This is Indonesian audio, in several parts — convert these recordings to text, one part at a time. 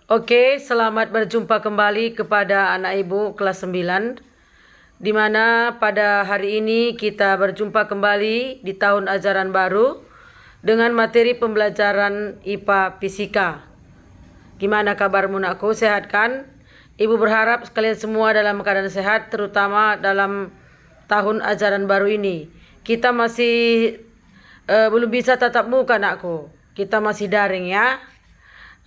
Oke, selamat berjumpa kembali kepada anak ibu kelas 9, di mana pada hari ini kita berjumpa kembali di tahun ajaran baru dengan materi pembelajaran IPA Fisika. Gimana kabarmu nakku, sehat kan? Ibu berharap kalian semua dalam keadaan sehat, terutama dalam tahun ajaran baru ini. Kita masih belum bisa tatap muka nakku, kita masih daring ya.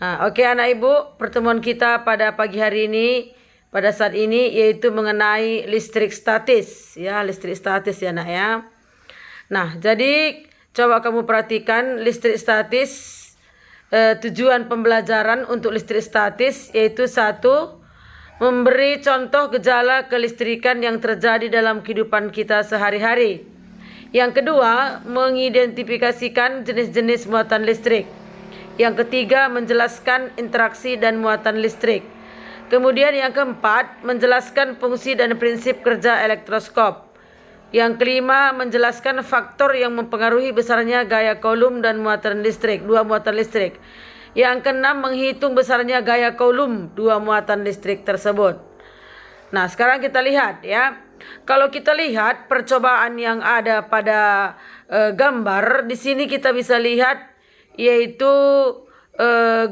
Oke anak ibu, pertemuan kita pada pagi hari ini pada saat ini yaitu mengenai listrik statis ya, listrik statis ya nak ya. Nah, jadi coba kamu perhatikan listrik statis, tujuan pembelajaran untuk listrik statis yaitu satu, memberi contoh gejala kelistrikan yang terjadi dalam kehidupan kita sehari-hari. Yang kedua, mengidentifikasikan jenis-jenis muatan listrik. Yang ketiga, menjelaskan interaksi dan muatan listrik. Kemudian yang keempat, menjelaskan fungsi dan prinsip kerja elektroskop. Yang kelima, menjelaskan faktor yang mempengaruhi besarnya gaya Coulomb dan muatan listrik, dua muatan listrik. Yang keenam, menghitung besarnya gaya Coulomb dua muatan listrik tersebut. Nah, sekarang kita lihat ya. Kalau kita lihat percobaan yang ada pada gambar, di sini kita bisa lihat yaitu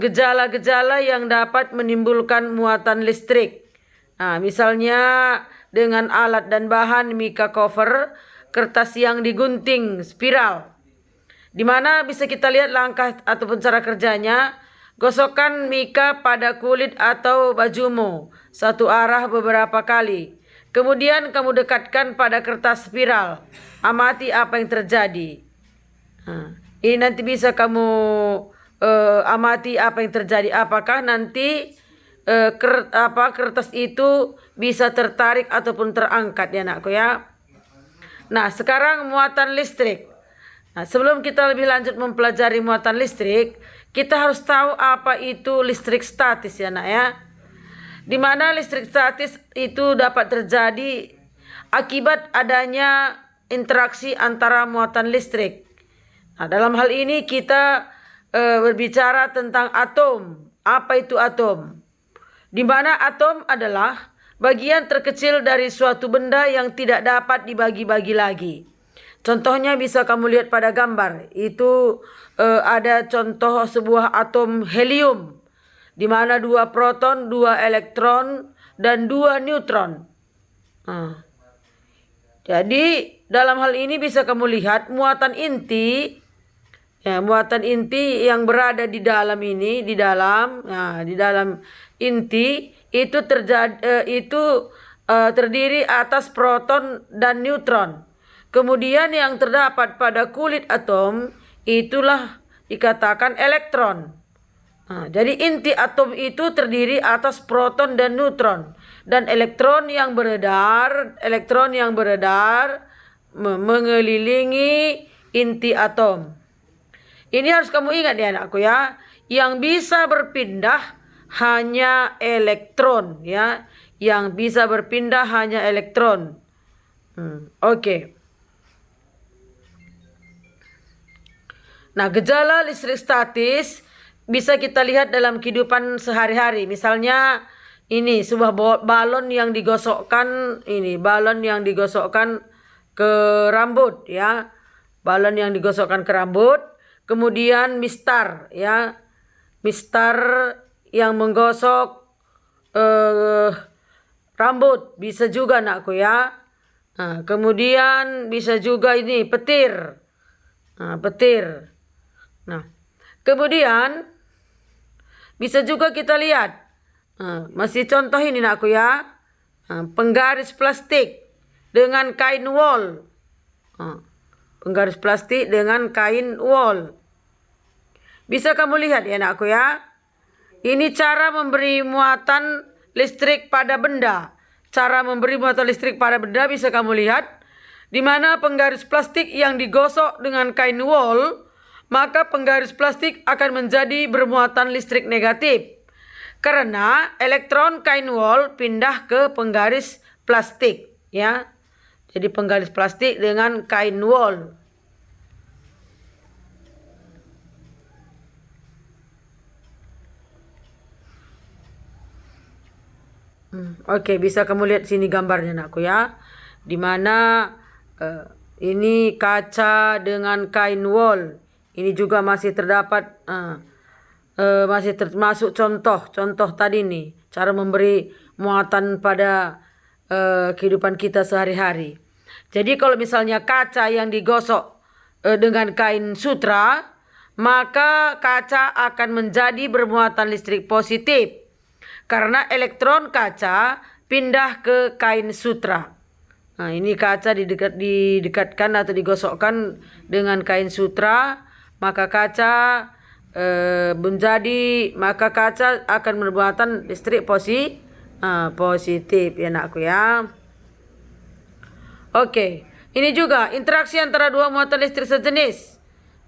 gejala-gejala yang dapat menimbulkan muatan listrik. Nah, misalnya dengan alat dan bahan mica cover, kertas yang digunting spiral. Di mana bisa kita lihat langkah ataupun cara kerjanya. Gosokkan mica pada kulit atau bajumu satu arah beberapa kali. Kemudian kamu dekatkan pada kertas spiral. Amati apa yang terjadi. Ini nanti bisa kamu amati apa yang terjadi. Apakah nanti kertas itu bisa tertarik ataupun terangkat ya anakku ya. Nah, sekarang muatan listrik. Nah, sebelum kita lebih lanjut mempelajari muatan listrik, kita harus tahu apa itu listrik statis ya nak ya. Di mana listrik statis itu dapat terjadi akibat adanya interaksi antara muatan listrik. Nah, dalam hal ini kita berbicara tentang atom. Apa itu atom? Di mana atom adalah bagian terkecil dari suatu benda yang tidak dapat dibagi-bagi lagi. Contohnya bisa kamu lihat pada gambar. Itu ada contoh sebuah atom helium, di mana 2 proton, 2 elektron, dan 2 neutron. Jadi dalam hal ini bisa kamu lihat muatan inti. Ya, muatan inti yang berada di dalam ini, di dalam inti itu terdiri atas proton dan neutron. Kemudian yang terdapat pada kulit atom itulah dikatakan elektron. Jadi inti atom itu terdiri atas proton dan neutron, dan elektron yang beredar mengelilingi inti atom. Ini harus kamu ingat ya anakku ya. Yang bisa berpindah hanya elektron ya. Yang bisa berpindah hanya elektron. Oke. Nah, gejala listrik statis bisa kita lihat dalam kehidupan sehari-hari. Misalnya ini sebuah balon yang digosokkan, ke rambut ya. Balon yang digosokkan ke rambut. Kemudian mistar ya. Mistar yang menggosok rambut bisa juga nakku ya. Kemudian bisa juga ini petir. Petir. Nah, kemudian bisa juga kita lihat. Masih contoh ini nakku ya. Penggaris plastik dengan kain wol. Penggaris plastik dengan kain wol. Bisa kamu lihat ya anakku ya. Ini cara memberi muatan listrik pada benda. Cara memberi muatan listrik pada benda bisa kamu lihat. Di mana penggaris plastik yang digosok dengan kain wol, maka penggaris plastik akan menjadi bermuatan listrik negatif. Karena elektron kain wol pindah ke penggaris plastik ya. Jadi penggaris plastik dengan kain wol. Oke, bisa kamu lihat sini gambarnya anakku ya. Di mana ini kaca dengan kain wol. Ini juga masih terdapat masih termasuk contoh tadi nih, cara memberi muatan pada kehidupan kita sehari-hari. Jadi kalau misalnya kaca yang digosok dengan kain sutra, maka kaca akan menjadi bermuatan listrik positif karena elektron kaca pindah ke kain sutra. Nah, ini kaca didekatkan atau digosokkan dengan kain sutra, maka kaca akan bermuatan listrik positif ya anakku ya. Oke, ini juga interaksi antara dua muatan listrik sejenis.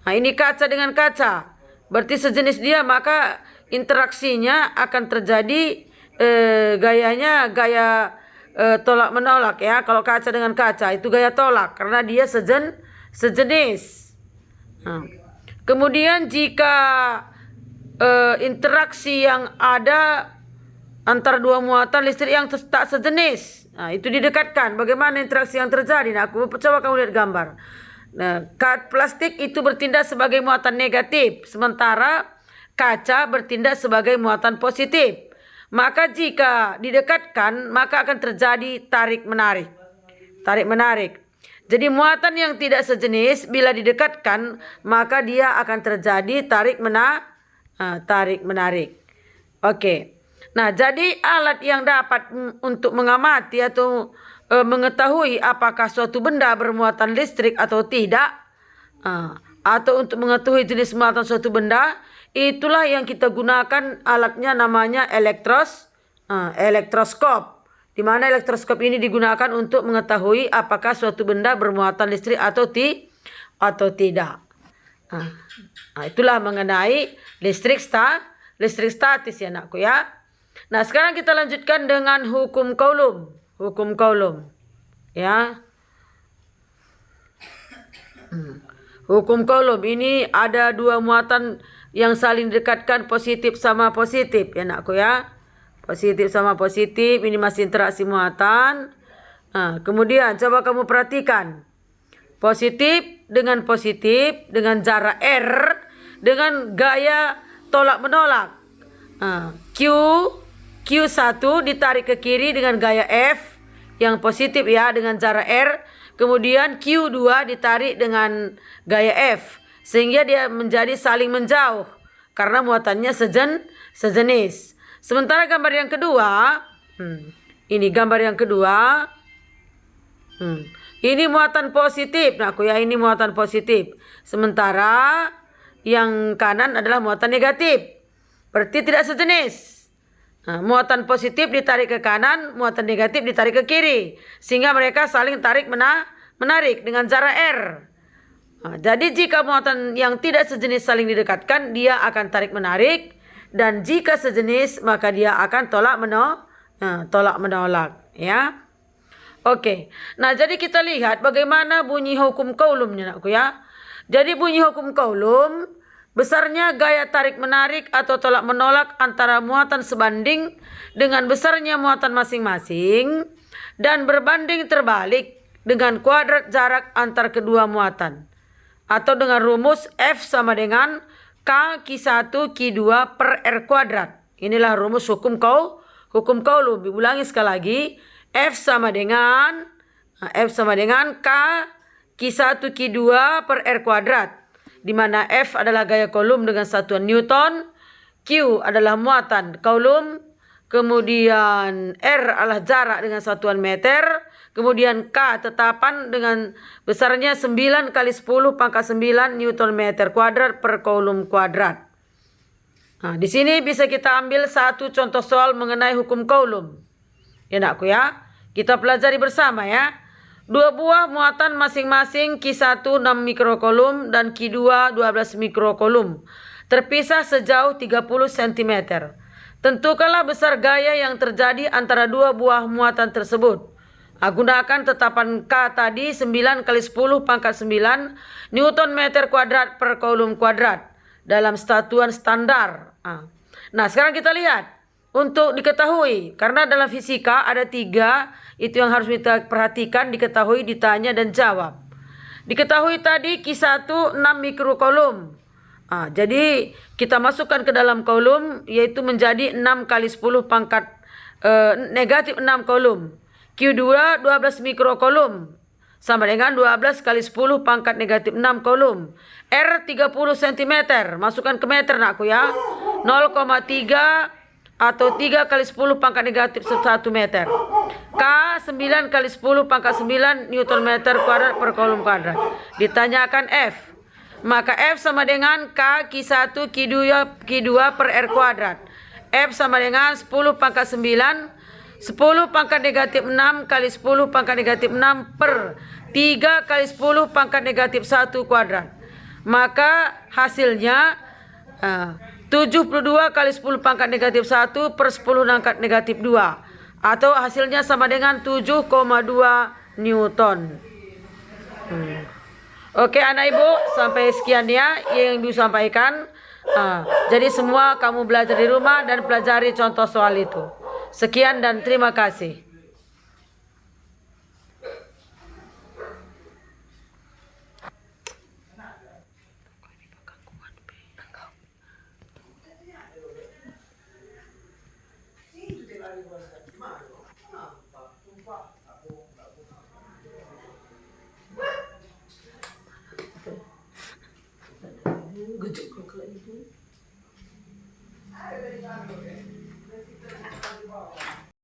Nah, ini kaca dengan kaca, berarti sejenis dia, maka interaksinya akan terjadi gaya tolak menolak ya. Kalau kaca dengan kaca itu gaya tolak karena dia sejenis. Nah, kemudian jika interaksi yang ada antara dua muatan listrik yang tak sejenis, nah, itu didekatkan, bagaimana interaksi yang terjadi? Nah, aku coba kamu lihat gambar. Nah, plastik itu bertindak sebagai muatan negatif, sementara kaca bertindak sebagai muatan positif. Maka jika didekatkan, maka akan terjadi tarik-menarik. Tarik-menarik. Jadi muatan yang tidak sejenis bila didekatkan, maka dia akan terjadi tarik-menarik. Oke. Nah, jadi alat yang dapat untuk mengamati atau mengetahui apakah suatu benda bermuatan listrik atau tidak, atau untuk mengetahui jenis muatan suatu benda, itulah yang kita gunakan, alatnya namanya elektroskop. Di mana elektroskop ini digunakan untuk mengetahui apakah suatu benda bermuatan listrik atau tidak. Itulah mengenai listrik statis ya anakku ya. Nah, sekarang kita lanjutkan dengan hukum Coulomb. Hukum Coulomb. Ya. Hukum Coulomb ini ada dua muatan yang saling dekatkan, positif sama positif ya anakku ya. Positif sama positif, ini masih interaksi muatan. Kemudian coba kamu perhatikan. Positif dengan jarak R dengan gaya tolak menolak. Q1 ditarik ke kiri dengan gaya F yang positif ya, dengan jarak R. Kemudian Q2 ditarik dengan gaya F, sehingga dia menjadi saling menjauh karena muatannya sejenis. Sementara gambar yang kedua, ini gambar yang kedua, ini muatan positif. Nah, aku ya, ini muatan positif. Sementara yang kanan adalah muatan negatif. Berarti tidak sejenis. Nah, muatan positif ditarik ke kanan, muatan negatif ditarik ke kiri, sehingga mereka saling tarik-menarik dengan jarak R. Nah, jadi jika muatan yang tidak sejenis saling didekatkan, dia akan tarik-menarik, dan jika sejenis maka dia akan tolak-menolak ya. Oke. Nah, jadi kita lihat bagaimana bunyi hukum Coulomb-nya anakku ya. Jadi bunyi hukum Coulomb, besarnya gaya tarik-menarik atau tolak-menolak antara muatan sebanding dengan besarnya muatan masing-masing dan berbanding terbalik dengan kuadrat jarak antar kedua muatan. Atau dengan rumus F sama dengan K Q1 Q2 per R kuadrat. Inilah rumus hukum Coulomb. Ulangi sekali lagi. F sama dengan K Q1 Q2 per R kuadrat. Di mana F adalah gaya Coulomb dengan satuan Newton, Q adalah muatan Coulomb, kemudian R adalah jarak dengan satuan meter, kemudian K tetapan dengan besarnya 9 kali 10 pangkat 9 Newton meter kuadrat per Coulomb kuadrat. Nah, di sini bisa kita ambil satu contoh soal mengenai hukum Coulomb. Ya anakku ya, kita pelajari bersama ya. Dua buah muatan masing-masing Q1 6 mikrocoulomb dan Q2 12 mikrocoulomb terpisah sejauh 30 cm. Tentukanlah besar gaya yang terjadi antara dua buah muatan tersebut. Gunakan tetapan K tadi 9 kali 10 pangkat 9 Newton meter kuadrat per Coulomb kuadrat dalam satuan standar. Nah, sekarang kita lihat. untuk diketahui. Karena dalam fisika ada 3, itu yang harus kita perhatikan, diketahui, ditanya, dan jawab. Diketahui tadi Q1 6 mikrokulum. Jadi kita masukkan ke dalam kolom, yaitu menjadi 6 kali 10 pangkat negatif 6 kolom. Q2 12 mikrokolom sama dengan 12 kali 10 pangkat negatif 6 kolom. R 30 cm, masukkan ke meter nakku ya. 0,3 atau 3 kali 10 pangkat negatif 1 meter. K 9 kali 10 pangkat 9 Newton meter kuadrat per kolom kuadrat. Ditanyakan F. Maka F sama dengan K Q1 Q2 per R kuadrat. F sama dengan 10 pangkat 9, 10 pangkat negatif 6 kali 10 pangkat negatif 6 per 3 kali 10 pangkat negatif 1 kuadrat. Maka hasilnya 72 kali 10 pangkat negatif 1 per 10 pangkat negatif 2. Atau hasilnya sama dengan 7,2 Newton. Oke anak ibu, sampai sekian ya yang ibu sampaikan. Jadi semua kamu belajar di rumah dan pelajari contoh soal itu. Sekian dan terima kasih. Gejek kalau itu.